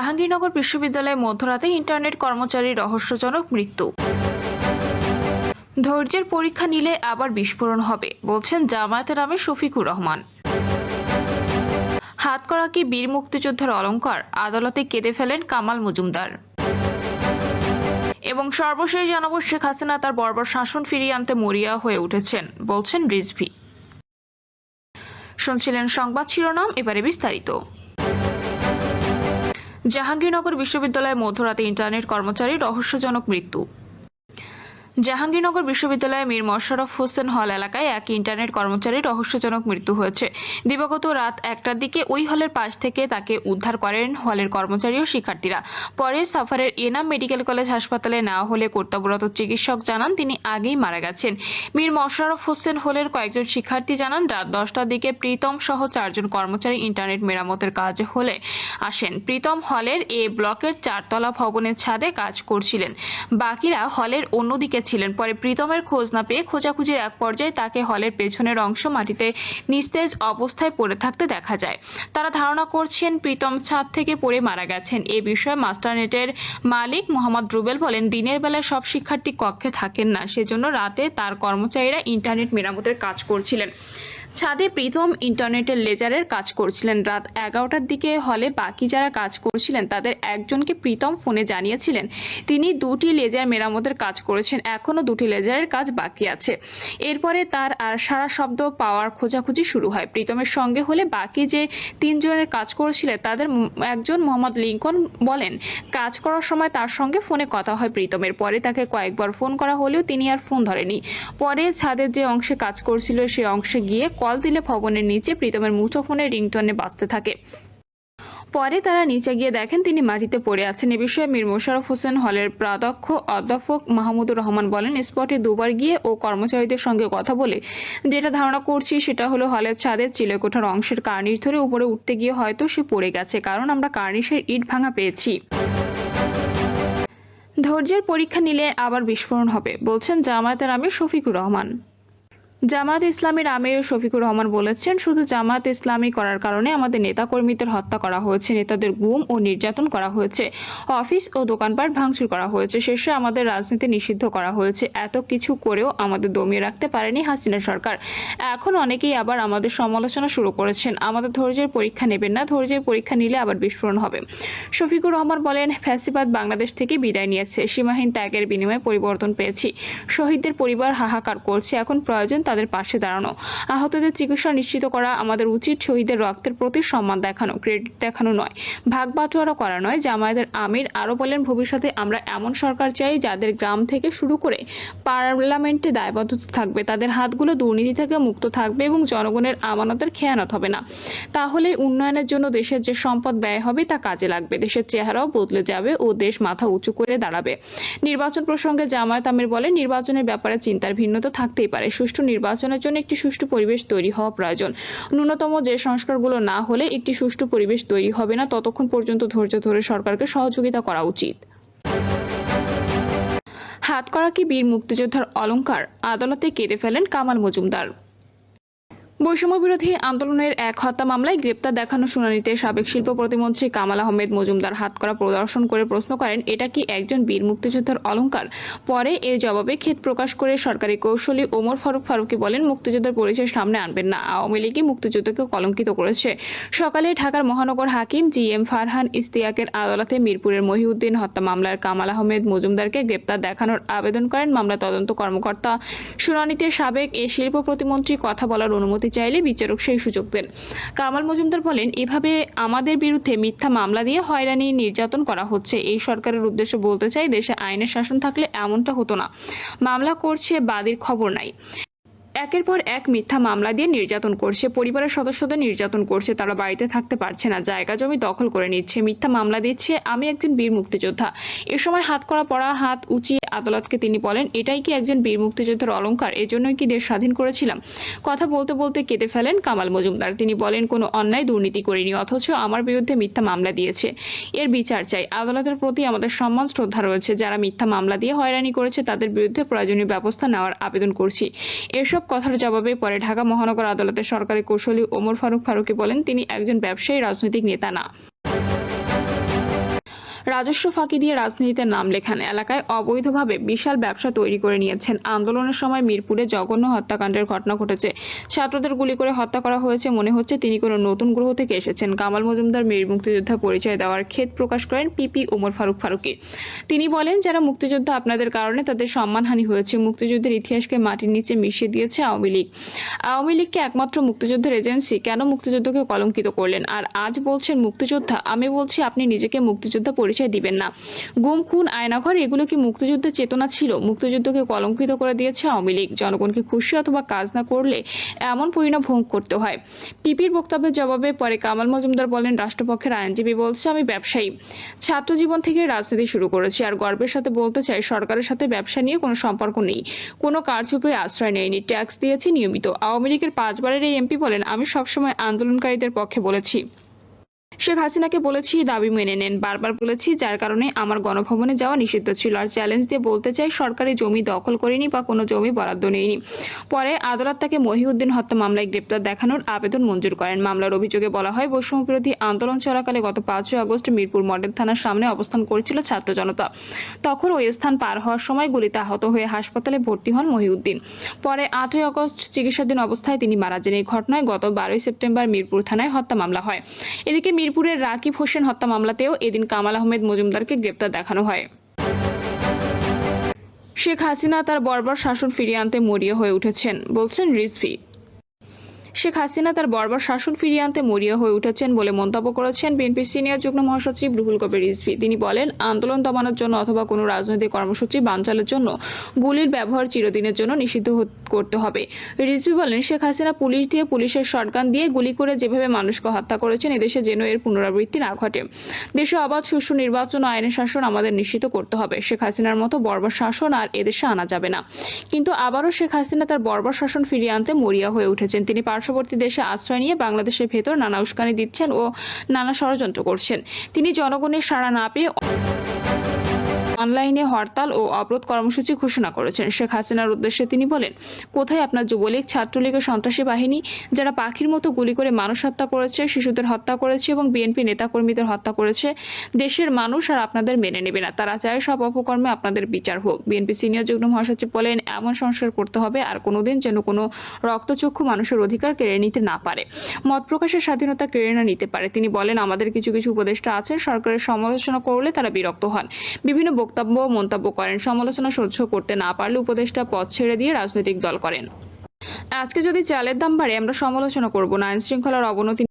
জাহাঙ্গীরনগর বিশ্ববিদ্যালয়ে মধ্যরাতে ইন্টারনেট কর্মচারীর রহস্যজনক মৃত্যু। ধৈর্যের পরীক্ষা নিলে আবার বিস্ফোরণ হবে, বলছেন জামায়াতের আমির শফিকুর রহমান। হাতকড়া কি বীর মুক্তিযোদ্ধার অলংকার, আদালতে কেঁদে ফেলেন কামাল মজুমদার। এবং সর্বশেষ জানাবো, শেখ হাসিনা তার বর্বর শাসন ফিরিয়ে আনতে মরিয়া হয়ে উঠেছেন, বলছেন রিজভী। শুনছিলেন সংবাদ শিরোনাম, এবারে বিস্তারিত। জাহাঙ্গীরনগর বিশ্ববিদ্যালয়ে মধ্যরাতে ইন্টারনেট কর্মচারীর রহস্যজনক মৃত্যু। জাহাঙ্গীরনগর বিশ্ববিদ্যালয়ে মীর মোশাররফ হোসেন হল এলাকায় এক ইন্টারনেট কর্মচারীর রহস্যজনক মৃত্যু হয়েছে। দিবাগত রাত 1টার দিকে ওই হলের পাশ থেকে তাকে উদ্ধার করেন হলের কর্মচারী ও শিক্ষার্থীরা। পরে সাফারের এনাম মেডিকেল কলেজ হাসপাতালে নেওয়া হলে কর্তব্যরত চিকিৎসক জানান তিনি আগেই মারা গেছেন। মীর মোশাররফ হোসেন হলের কয়েকজন শিক্ষার্থী জানান রাত 10টার দিকে প্রীতম সহ 4 জন কর্মচারী ইন্টারনেট মেরামতের কাজে হলে আসেন। প্রীতম হলের এ ব্লকের 4তলা ভবনের ছাদে কাজ করছিলেন, বাকিরা হলের অন্যদিকে ছিলেন। পরে প্রীতমের খোঁজ না পেয়ে খোঁজাখুঁজির এক পর্যায়ে তাকে হলের পেছনের অংশ মাটিতে নিস্তেজ অবস্থায় পড়ে থাকতে দেখা যায়। তারা ধারণা করছেন প্রীতম ছাদ থেকে পড়ে মারা গেছেন। এ বিষয়ে মাস্টারনেটের মালিক মোহাম্মদ রুবেল বলেন, দিনের বেলায় সব শিক্ষার্থী কক্ষে থাকেন না, সেজন্য রাতে তার কর্মচারীরা ইন্টারনেট মেরামতের কাজ করছিলেন। ছাদে প্রীতম ইন্টারনেটের লেজারের কাজ করছিলেন। রাত 11টার দিকে হলে বাকি যারা কাজ করছিলেন তাদের একজনকে প্রীতম ফোনে জানিয়েছিলেন তিনি 2টি লেজার মেরামতের কাজ করেছেন, এখনো 2টি লেজারের কাজ বাকি আছে। এরপরে তার আর সারা শব্দ পাওয়ার খোঁজাখুঁজি শুরু হয়। প্রীতমের সঙ্গে হলে বাকি যে 3 জনের কাজ করছিলেন তাদের একজন মোহাম্মদ লিঙ্কন বলেন, কাজ করার সময় তার সঙ্গে ফোনে কথা হয় প্রীতমের। পরে তাকে কয়েকবার ফোন করা হলেও তিনি আর ফোন ধরেনি। পরে ছাদের যে অংশে কাজ করছিল সে অংশে গিয়ে কল দিলে ভবনের নিচে প্রীতমের মুঠোফোনের রিংটোনে বাজতে থাকে। পরে তারা নিচে গিয়ে দেখেন তিনি মাটিতে পড়ে আছেন। এ বিষয়ে মীর মোশাররফ হোসেন হলের প্রাধ্যক্ষ অধ্যাপক মাহমুদুর রহমান বলেন, স্পটে 2বার গিয়ে ও কর্মচারীদের সঙ্গে কথা বলে যেটা ধারণা করছি সেটা হলো হলের ছাদের চিলেকোঠার অংশের কার্নিশ ধরে উপরে উঠতে গিয়ে হয়তো সে পড়ে গেছে, কারণ আমরা কার্নিশের ইট ভাঙা পেয়েছি। ধৈর্যের পরীক্ষা নিলে আবার বিস্ফোরণ হবে, বলছেন জামায়াতের আমির শফিকুর রহমান। জামায়াত ইসলামীর আমির শফিকুর রহমান বলেছেন, শুধু জামায়াত ইসলামী করার কারণে আমাদের নেতাকর্মীদের হত্যা করা হয়েছে, নেতাদের গুম ও নির্যাতন করা হয়েছে, অফিস ও দোকানপাট ভাঙচুর করা হয়েছে, শেষে আমাদের রাজনীতি নিষিদ্ধ করা হয়েছে। এত কিছু করেও আমাদের দমিয়ে রাখতে পারেনি হাসিনা সরকার। এখন অনেকেই আবার আমাদের সমালোচনা শুরু করেছেন। আমাদের ধৈর্যের পরীক্ষা নেবেন না, ধৈর্যের পরীক্ষা নিলে আবার বিস্ফোরণ হবে। শফিকুর রহমান বলেন, ফ্যাসিবাদ বাংলাদেশ থেকে বিদায় নিয়েছে, সীমাহীন ত্যাগের বিনিময়ে পরিবর্তন পেয়েছি। শহীদদের পরিবার হাহাকার করছে, এখন প্রয়োজন তাদের পাশে দাঁড়ানো। আহতদের চিকিৎসা নিশ্চিত করা আমাদের উচিত। শহীদের রক্তের প্রতি সম্মান দেখানো, ক্রেডিট দেখানো নয়, ভাগ বাটোয়ারা করা নয়। জামায়াতের আমির আরো বলেন, ভবিষ্যতে আমরা এমন সরকার চাই যাদের গ্রাম থেকে শুরু করে পার্লামেন্টে দায়বদ্ধতা থাকবে, তাদের হাতগুলো দুর্নীতি থেকে মুক্ত থাকবে এবং জনগণের আমানতের খেয়ানত হবে না। তাহলে উন্নয়নের জন্য দেশের যে সম্পদ ব্যয় হবে তা কাজে লাগবে, দেশের চেহারাও বদলে যাবে ও দেশ মাথা উঁচু করে দাঁড়াবে। নির্বাচন প্রসঙ্গে জামায়াত আমির বলেন, নির্বাচনের ব্যাপারে চিন্তার ভিন্নতা থাকতেই পারে, সুষ্ঠু নির্বাচনের জন্য একটি সুষ্ঠু পরিবেশ তৈরি হওয়া প্রয়োজন। ন্যূনতম যে সংস্কারগুলো না হলে একটি সুষ্ঠু পরিবেশ তৈরি হবে না, ততক্ষণ পর্যন্ত ধৈর্য ধরে সরকারকে সহযোগিতা করা উচিত। হাতকড়া কি বীর মুক্তিযোদ্ধার অলংকার, আদালতে কেঁদে ফেলেন কামাল মজুমদার। বৈষম্য বিরোধী আন্দোলনের এক হত্যা মামলায় গ্রেপ্তার দেখানো শুনানিতে সাবেক শিল্প প্রতিমন্ত্রী কামাল আহমেদ মজুমদার হাতকড়া প্রদর্শন করে প্রশ্ন করেন, এটা কি একজন বীর মুক্তিযোদ্ধার অলংকার? পরে এর জবাবে খেদ প্রকাশ করে সরকারি কৌশলী ওমর ফারুকী বলেন, মুক্তিযোদ্ধার পরিচয় সামনে আনবেন না, আওয়ামী লীগই মুক্তিযুদ্ধকে কলঙ্কিত করেছে। সকালে ঢাকার মহানগর হাকিম GM ফারহান ইশতিয়াকের আদালতে মিরপুরের মহিউদ্দিন হত্যা মামলার কামাল আহমেদ মজুমদারকে গ্রেপ্তার দেখানোর আবেদন করেন মামলা তদন্ত কর্মকর্তা। শুনানিতে সাবেক এ শিল্প প্রতিমন্ত্রী কথা বলার অনুমতি চাইলে বিচারক সেই সুযোগ দেন। কামাল মজুমদার বলেন, এভাবে আমাদের বিরুদ্ধে মিথ্যা মামলা দিয়ে হয়রানি নির্যাতন করা হচ্ছে। এই সরকারের উদ্দেশ্যে বলতে চাই, দেশে আইনের শাসন থাকলে এমনটা হতো না। মামলা করছে, বাদীর খবর নাই। একের পর এক মিথ্যা মামলা দিয়ে নির্যাতন করছে, পরিবারের সদস্যদের নির্যাতন করছে, তারা বাড়িতে থাকতে পারছে না, জায়গা জমি দখল করে নিচ্ছে, মিথ্যা মামলা দিচ্ছে। আমি একজন বীর মুক্তিযোদ্ধা। এ সময় হাতকড়া পরা, হাত উঁচিয়ে আদালতকে তিনি বলেন, এটাই কি একজন বীর মুক্তিযোদ্ধার অলংকার? এজন্যই কি দেশ স্বাধীন করেছিলাম? কথা বলতে বলতে কেঁদে ফেলেন কামাল মজুমদার। তিনি বলেন, কোনো অন্যায় দুর্নীতি করিনি, অথচ আমার বিরুদ্ধে মিথ্যা মামলা দিয়েছে। এর বিচার চাই। আদালতের প্রতি আমাদের সম্মান শ্রদ্ধা রয়েছে। যারা মিথ্যা মামলা দিয়ে হয়রানি করেছে তাদের বিরুদ্ধে প্রয়োজনীয় ব্যবস্থা নেওয়ার আবেদন করছি। এসব কথার জবাবে পরে ঢাকা মহানগর আদালতের সরকারি কৌশলী ওমর ফারুকী বলেন, তিনি একজন ব্যবসায়ী, রাজনৈতিক নেতা না। রাজস্ব ফাঁকি দিয়ে রাজনীতিতে নাম লেখান, এলাকায় অবৈধভাবে বিশাল ব্যবসা তৈরি করে নিয়েছেন। আন্দোলনের সময় মিরপুরে জঘন্য হত্যাকাণ্ডের ঘটনা ঘটেছে। ছাত্রদের গুলি করে হত্যা করা হয়েছে। মনে হচ্ছে তিনি কোনো নতুন গ্রহ থেকে এসেছেন। কামাল মজুমদার বীর মুক্তিযোদ্ধা পরিচয় দেওয়ার খেদ প্রকাশ করেন পিপি ওমর ফারুকী। তিনি বলেন, যারা মুক্তিযোদ্ধা আপনাদের কারণে তাদের সম্মানহানি হয়েছে। মুক্তিযুদ্ধের ইতিহাসকে মাটির নিচে মিশিয়ে দিয়েছে আওয়ামী লীগ। আওয়ামী লীগকে একমাত্র মুক্তিযুদ্ধের এজেন্সি কেন মুক্তিযুদ্ধকে কলঙ্কিত করলেন? আর আজ বলছেন মুক্তিযোদ্ধা। আমি বলছি আপনি নিজেকে মুক্তিযোদ্ধা পরিচয় দিবেন না। গুম, খুন, আয়নাঘর এগুলো কি মুক্তিযুদ্ধের চেতনা ছিল? মুক্তিযুদ্ধকে কলঙ্কিত করে দিয়েছে আওয়ামী লীগ। জনগণকে খুশি অথবা কাজ না করলে এমন পরিণাম ভোগ করতে হয়। পিপির বক্তব্যের জবাবে পরে কামাল মজুমদার বলেন, রাষ্ট্রপক্ষের আইনজীবী বলছে আমি ব্যবসায়ী, ছাত্র জীবন থেকে রাজনীতি শুরু করেছি। আর গর্বের সাথে বলতে চাই, সরকারের সাথে ব্যবসা নিয়ে কোনো সম্পর্ক নেই, কোনো কারচুপির আশ্রয় নেয়নি, ট্যাক্স দিয়েছি নিয়মিত। আওয়ামী লীগের 5 বারের এই এমপি বলেন, আমি সবসময় আন্দোলনকারীদের পক্ষে বলেছি। শেখ হাসিনাকে বলেছি দাবি মেনে নেন, বারবার বলেছি, যার কারণে আমার গণভবনে যাওয়া নিষিদ্ধ ছিল। আর চ্যালেঞ্জ দিয়ে বলতে চাই, সরকারি জমি দখল করেনি বা কোনো জমি বরাদ্দ নেয়নি। পরে আদালত তাকে মহিউদ্দিন হত্যা মামলায় গ্রেপ্তার দেখানোর আবেদন মঞ্জুর করেন। মামলার অভিযোগে বলা হয়, বৈষম্য বিরোধী আন্দোলন চলাকালে গত 5 আগস্ট মিরপুর মডেল থানার সামনে অবস্থান করেছিল ছাত্র জনতা। তখন ওই স্থান পার হওয়ার সময় গুলিতে আহত হয়ে হাসপাতালে ভর্তি হন মহিউদ্দিন। পরে 8 আগস্ট চিকিৎসাধীন অবস্থায় তিনি মারা যান। এই ঘটনায় গত 12 সেপ্টেম্বর মিরপুর থানায় হত্যা মামলা হয়। এদিকে মিরপুরের রাকিব হোসেন হত্যা মামলাতেও এদিন কামাল আহমেদ মজুমদারকে গ্রেপ্তার দেখানো হয়। শেখ হাসিনা তার বর্বর শাসন ফিরিয়ে আনতে মরিয়া হয়ে উঠেছেন, বলছেন রিজভী। শেখ হাসিনা তার বর্বর শাসন ফিরিয়ে আনতে মরিয়া হয়ে উঠেছেন বলে মন্তব্য করেছেন বিএনপির সিনিয়র যুগ্ম মহাসচিব রুহুল কবির রিজভী। তিনি বলেন, আন্দোলন দমানোর জন্য অথবা কোনো রাজনৈতিক কর্মসূচি বানচালের জন্য গুলির ব্যবহার চিরদিনের জন্য নিষিদ্ধ করতে হবে। রিজভী বলেন, শেখ হাসিনা পুলিশ দিয়ে, পুলিশের শটগান দিয়ে গুলি করে যেভাবে মানুষকে হত্যা করেছেন, এদেশে যেন এর পুনরাবৃত্তি না ঘটে। দেশে অবাধ সুষ্ঠু নির্বাচন ও আইনের শাসন আমাদের নিশ্চিত করতে হবে। শেখ হাসিনার মতো বর্বর শাসন আর এদেশে আনা যাবে না। কিন্তু আবারও শেখ হাসিনা তার বর্বর শাসন ফিরিয়ে আনতে মরিয়া হয়ে উঠেছেন। তিনি পার্শ্ববর্তী দেশে আশ্রয় নিয়ে বাংলাদেশের ভেতর নানা উস্কানি দিচ্ছেন ও নানা ষড়যন্ত্র করছেন। তিনি জনগণের সাড়া না পেয়ে অনলাইনে হরতাল ও অবরোধ কর্মসূচি ঘোষণা করেছেন। শেখ হাসিনার উদ্দেশ্যে তিনি বলেন, কোথায় আপনার যুবলীগ, ছাত্রলীগের সন্ত্রাসী বাহিনী, যারা পাখির মতো গুলি করে মানুষ হত্যা করেছে, শিশুদের হত্যা করেছে এবং বিএনপি নেতাকর্মীদের হত্যা করেছে? দেশের মানুষ আর আপনাদের মেনে নেবে না। তারা চায় সব অপকর্মে আপনাদের বিচার হোক। বিএনপি সিনিয়র যুগ্ম মহাসচিব বলেন, এমন সংস্কার করতে হবে আর কোনোদিন যেন কোনো রক্তচক্ষু মানুষের অধিকার কেড়ে নিতে না পারে, মত প্রকাশের স্বাধীনতা কেড়ে না নিতে পারে। তিনি বলেন, আমাদের কিছু কিছু উপদেষ্টা আছেন, সরকারের সমালোচনা করলে তারা বিরক্ত হন, বিভিন্ন বক্তব্য মন্তব্য করেন, সমালোচনা সহ্য করতে না পারলে উপদেষ্টা পদ ছেড়ে দিয়ে রাজনৈতিক দল করেন। আজকে যদি চালের দাম বাড়ে আমরা সমালোচনা করব না, আইন শৃঙ্খলার অবনতি